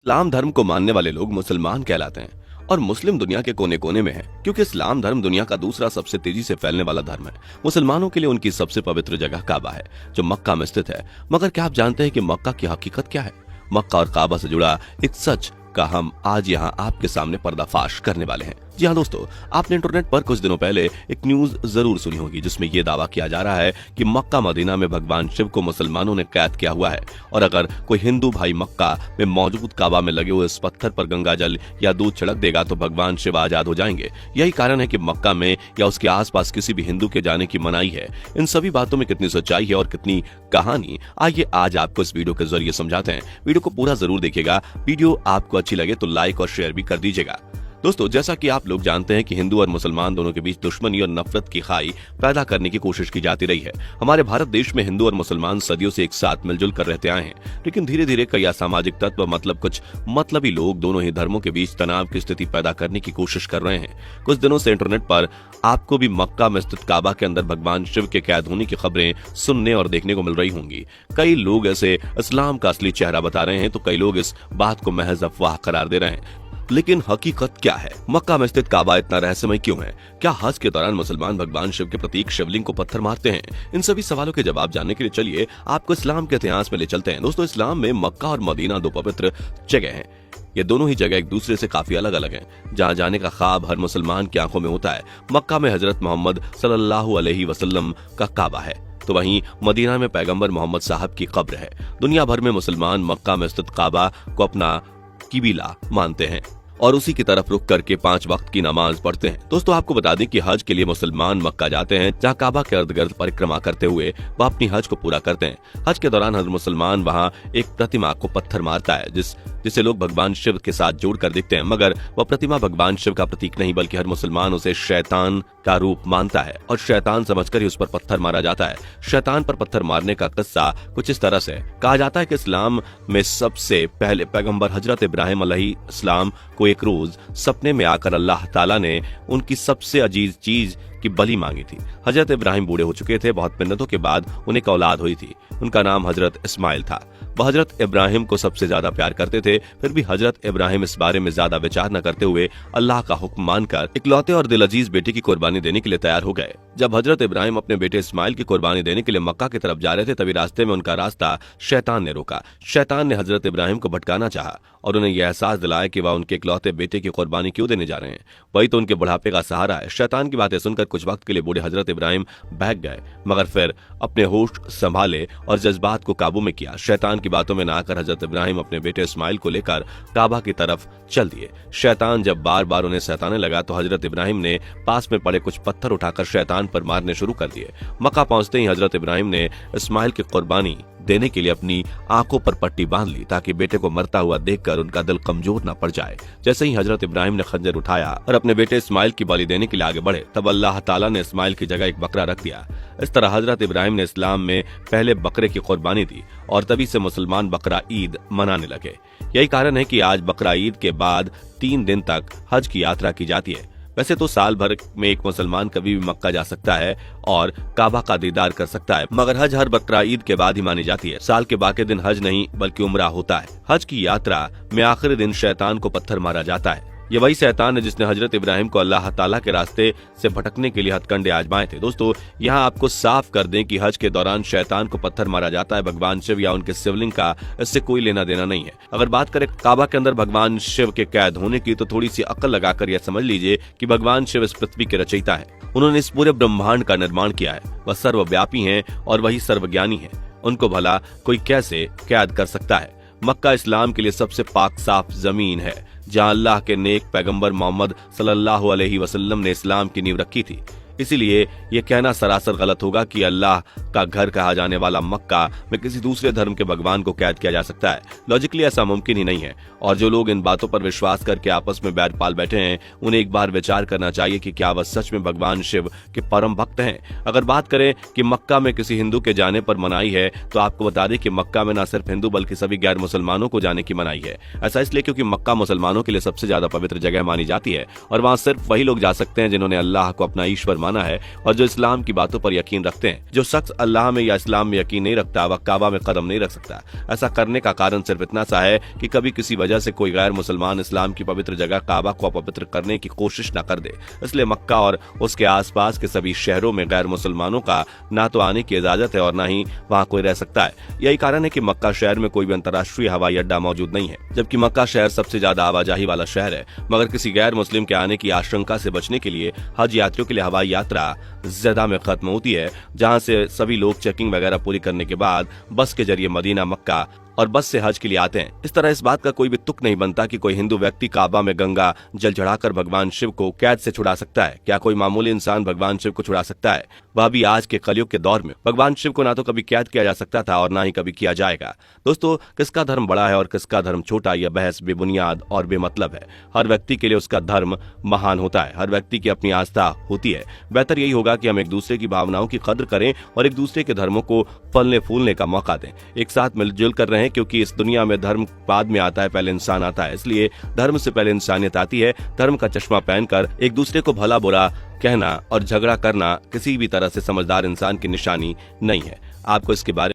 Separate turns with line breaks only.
इस्लाम धर्म को मानने वाले लोग मुसलमान कहलाते हैं और मुस्लिम दुनिया के कोने कोने में है क्योंकि इस्लाम धर्म दुनिया का दूसरा सबसे तेजी से फैलने वाला धर्म है। मुसलमानों के लिए उनकी सबसे पवित्र जगह काबा है जो मक्का में स्थित है। मगर क्या आप जानते हैं कि मक्का की हकीकत क्या है? मक्का और काबा से जुड़ा एक सच का हम आज यहाँ आपके सामने पर्दाफाश करने वाले हैं। जी हाँ दोस्तों, आपने इंटरनेट पर कुछ दिनों पहले एक न्यूज जरूर सुनी होगी जिसमें यह दावा किया जा रहा है कि मक्का मदीना में भगवान शिव को मुसलमानों ने कैद किया हुआ है और अगर कोई हिंदू भाई मक्का में मौजूद काबा में लगे हुए इस पत्थर पर गंगा जल या दूध छिड़क देगा तो भगवान शिव आजाद हो जाएंगे। यही कारण है कि मक्का में या उसके आसपास किसी भी हिंदू के जाने की मनाही है। इन सभी बातों में कितनी सच्चाई है और कितनी कहानी, आइए आज आपको इस वीडियो के जरिए समझाते हैं। वीडियो को पूरा जरूर देखिएगा। वीडियो आपको अच्छी लगे तो लाइक और शेयर भी कर दीजिएगा। दोस्तों, जैसा कि आप लोग जानते हैं कि हिंदू और मुसलमान दोनों के बीच दुश्मनी और नफरत की खाई पैदा करने की कोशिश की जाती रही है। हमारे भारत देश में हिंदू और मुसलमान सदियों से एक साथ मिलजुल कर रहते आए हैं, लेकिन धीरे धीरे कई असामाजिक तत्व कुछ मतलबी लोग दोनों ही धर्मों के बीच तनाव की स्थिति पैदा करने की कोशिश कर रहे हैं। कुछ दिनों से इंटरनेट पर आपको भी मक्का में स्थित काबा के अंदर भगवान शिव के कैद होने की खबरें सुनने और देखने को मिल रही होंगी। कई लोग ऐसे इस्लाम का असली चेहरा बता रहे हैं तो कई लोग इस बात को महज अफवाह करार दे रहे हैं। लेकिन हकीकत क्या है? मक्का में स्थित काबा इतना रहस्यमय क्यों है? क्या हज के दौरान मुसलमान भगवान शिव के प्रतीक शिवलिंग को पत्थर मारते हैं? इन सभी सवालों के जवाब जानने के लिए चलिए आपको इस्लाम के इतिहास में ले चलते हैं। दोस्तों, इस्लाम में मक्का और मदीना दो पवित्र जगह हैं। ये दोनों ही जगह एक दूसरे से काफी अलग अलग हैं, जहां जाने का ख्वाब हर मुसलमान की आंखों में होता है। मक्का में हजरत मोहम्मद सल्लल्लाहु अलैहि वसल्लम का काबा है तो वहीं मदीना में पैगंबर मोहम्मद साहब की कब्र है। दुनिया भर में मुसलमान मक्का में स्थित काबा को अपना किबिला मानते हैं और उसी की तरफ रुक करके 5 वक्त की नमाज पढ़ते हैं। दोस्तों, आपको बता दें कि हज के लिए मुसलमान मक्का जाते हैं जहां काबा के इर्द गिर्द परिक्रमा करते हुए वह अपनी हज को पूरा करते हैं। हज के दौरान हर मुसलमान वहां एक प्रतिमा को पत्थर मारता है जिसे लोग भगवान शिव के साथ जोड़कर देखते हैं, मगर वह प्रतिमा भगवान शिव का प्रतीक नहीं बल्कि हर मुसलमान उसे शैतान का रूप मानता है और शैतान समझकर ही उस पर पत्थर मारा जाता है। शैतान पर पत्थर मारने का किस्सा कुछ इस तरह से कहा जाता है कि इस्लाम में सबसे पहले पैगंबर हजरत इब्राहिम अलैहिस्सलाम को एक रोज सपने में आकर अल्लाह ताला ने उनकी सबसे अजीज चीज की बलि मांगी थी। हजरत इब्राहिम बूढ़े हो चुके थे। बहुत मिन्नतों के बाद उन्हें एक औलाद हुई थी। उनका नाम हजरत इस्माइल था। वह हजरत इब्राहिम को सबसे ज्यादा प्यार करते थे। फिर भी हजरत इब्राहिम इस बारे में ज्यादा विचार न करते हुए अल्लाह का हुक्म मानकर इकलौते और दिल अजीज बेटे की कुर्बानी देने के लिए तैयार हो गए। जब हजरत इब्राहिम अपने बेटे इस्माइल की कुर्बानी देने के लिए मक्का की तरफ जा रहे थे तभी रास्ते में उनका रास्ता शैतान ने रोका। शैतान ने हजरत इब्राहिम को भटकाना चाहा और उन्हें यह एहसास दिलाया कि वह उनके इकलौते बेटे की कुर्बानी क्यों देने जा रहे हैं। वही तो उनके बुढ़ापे का सहारा है। शैतान की बातें सुनकर कुछ वक्त के लिए बूढ़े हजरत इब्राहिम बहक गए, मगर फिर अपने होश संभाले और जज्बात को काबू में किया। शैतान की बातों में ना आकर हजरत इब्राहिम अपने बेटे इस्माइल को लेकर काबा की तरफ चल दिए। शैतान जब बार बार उन्हें सताने लगा तो हजरत इब्राहिम ने पास में पड़े कुछ पत्थर उठाकर शैतान पर मारने शुरू कर दिए। मक्का पहुंचते ही हजरत इब्राहिम ने इस्माइल की कुर्बानी देने के लिए अपनी आंखों पर पट्टी बांध ली ताकि बेटे को मरता हुआ देखकर उनका दिल कमजोर न पड़ जाए। जैसे ही हजरत इब्राहिम ने खंजर उठाया और अपने बेटे इस्माइल की बलि देने के लिए आगे बढ़े तब अल्लाह ताला ने इस्माइल की जगह एक बकरा रख दिया। इस तरह हजरत इब्राहिम ने इस्लाम में पहले बकरे की कुर्बानी दी और तभी से मुसलमान बकरा ईद मनाने लगे। यही कारण है कि आज बकरा ईद के बाद 3 दिन तक हज की यात्रा की जाती है। वैसे तो साल भर में एक मुसलमान कभी भी मक्का जा सकता है और काबा का दीदार कर सकता है, मगर हज हर बकरा ईद के बाद ही मानी जाती है। साल के बाकी दिन हज नहीं बल्कि उम्रा होता है। हज की यात्रा में आखिरी दिन शैतान को पत्थर मारा जाता है। ये वही शैतान है जिसने हजरत इब्राहिम को अल्लाह ताला के रास्ते से भटकने के लिए हथकंडे आजमाए थे। दोस्तों, यहाँ आपको साफ कर दें कि हज के दौरान शैतान को पत्थर मारा जाता है। भगवान शिव या उनके शिवलिंग का इससे कोई लेना देना नहीं है। अगर बात करें काबा के अंदर भगवान शिव के कैद होने की तो थोड़ी सी अक्ल लगाकर यह समझ लीजिए कि भगवान शिव इस पृथ्वी के रचयिता है। उन्होंने इस पूरे ब्रह्मांड का निर्माण किया है। वह सर्वव्यापी है और वही सर्वज्ञानी है। उनको भला कोई कैसे कैद कर सकता है? मक्का इस्लाम के लिए सबसे पाक साफ जमीन है जहां अल्लाह के नेक पैगंबर मोहम्मद सल्लल्लाहु अलैहि वसल्लम ने इस्लाम की नींव रखी थी। इसीलिए यह कहना सरासर गलत होगा कि अल्लाह का घर कहा जाने वाला मक्का में किसी दूसरे धर्म के भगवान को कैद किया जा सकता है। लॉजिकली ऐसा मुमकिन ही नहीं है और जो लोग इन बातों पर विश्वास करके आपस में बैर पाल बैठे हैं उन्हें एक बार विचार करना चाहिए कि क्या वह सच में भगवान शिव के परम भक्त हैं। अगर बात करें कि मक्का में किसी हिंदू के जाने पर मनाही है तो आपको बता दें कि मक्का में न सिर्फ हिंदू बल्कि सभी गैर मुसलमानों को जाने की मनाही है। ऐसा इसलिए क्योंकि मक्का मुसलमानों के लिए सबसे ज्यादा पवित्र जगह मानी जाती है और वहां सिर्फ वही लोग जा सकते हैं जिन्होंने अल्लाह को अपना ईश्वर माना माना है और जो इस्लाम की बातों पर यकीन रखते हैं। जो शख्स अल्लाह में या इस्लाम में यकीन नहीं रखता वह काबा में कदम नहीं रख सकता। ऐसा करने का कारण सिर्फ इतना सा है कि कभी किसी वजह से कोई गैर मुसलमान इस्लाम की पवित्र जगह काबा को अपवित्र करने की कोशिश न कर दे। इसलिए मक्का और उसके आसपास के सभी शहरों में गैर मुसलमानों का ना तो आने की इजाजत है और ना ही वहाँ कोई रह सकता है। यही कारण है कि मक्का शहर में कोई भी अंतर्राष्ट्रीय हवाई अड्डा मौजूद नहीं है, जबकि मक्का शहर सबसे ज्यादा आवाजाही वाला शहर है। मगर किसी गैर मुस्लिम के आने की आशंका से बचने के लिए हज यात्रियों के लिए हवाई यात्रा ज़िद्दा में खत्म होती है, जहां से सभी लोग चेकिंग वगैरह पूरी करने के बाद बस के जरिए मदीना, मक्का और बस से हज के लिए आते हैं। इस तरह इस बात का कोई भी तुक नहीं बनता कि कोई हिंदू व्यक्ति काबा में गंगा जल चढ़ाकर भगवान शिव को कैद से छुड़ा सकता है। क्या कोई मामूली इंसान भगवान शिव को छुड़ा सकता है, वह भी आज के कलयुग के दौर में? भगवान शिव को ना तो कभी कैद किया जा सकता था और ना ही कभी किया जाएगा। दोस्तों, किसका धर्म बड़ा है और किसका धर्म छोटा, यह बहस बेबुनियाद और बेमतलब है। हर व्यक्ति के लिए उसका धर्म महान होता है, हर व्यक्ति की अपनी आस्था होती है। बेहतर यही होगा कि हम एक दूसरे की भावनाओं की कद्र करें और एक दूसरे के धर्मों को फलने फूलने का मौका दें। एक साथ मिलजुल कर रहें, क्योंकि इस दुनिया में धर्म बाद में आता है, पहले इंसान आता है। इसलिए धर्म से पहले इंसानियत आती है। धर्म का चश्मा पहनकर एक दूसरे को भला बुरा कहना और झगड़ा करना किसी भी तरह से समझदार इंसान की निशानी नहीं है। आपको इसके बारे